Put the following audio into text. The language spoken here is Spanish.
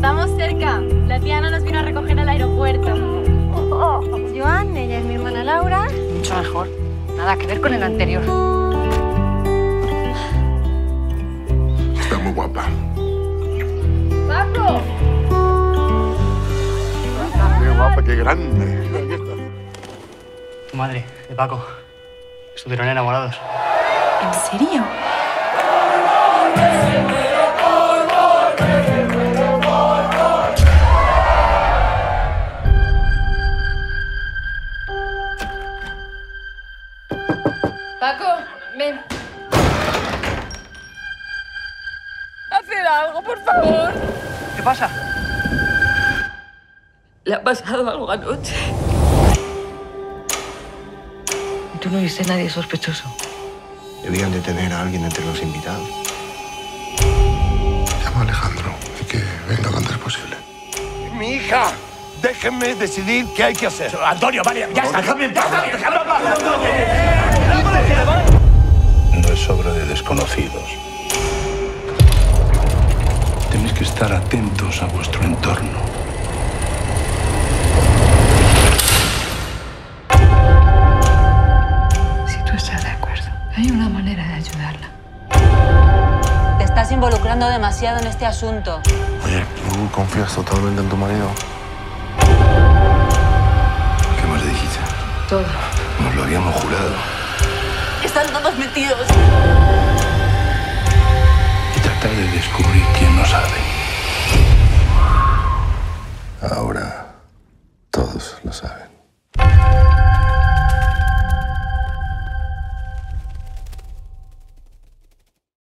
Estamos cerca. La tía Ana nos vino a recoger al aeropuerto. Joan, ella es mi hermana Laura. Mucho mejor. Nada que ver con el anterior. Está muy guapa. ¡Paco! Qué guapa, qué grande. Aquí está. Tu madre, de Paco. Estuvieron enamorados. ¿En serio? Paco, ven. Haced algo, por favor. ¿Qué pasa? ¿Le ha pasado algo anoche? ¿Tú no viste a nadie sospechoso? Debían de tener a alguien entre los invitados. Llama a Alejandro y que venga lo antes posible. Mi hija, déjenme decidir qué hay que hacer. Antonio, vale, ya está, déjame en paz. No es obra de desconocidos. Tenéis que estar atentos a vuestro entorno. Si tú estás de acuerdo, hay una manera de ayudarla. Te estás involucrando demasiado en este asunto. Oye, ¿tú confías totalmente en tu marido? ¿Qué más le dijiste? Todo. Nos lo habíamos jurado. Están todos metidos.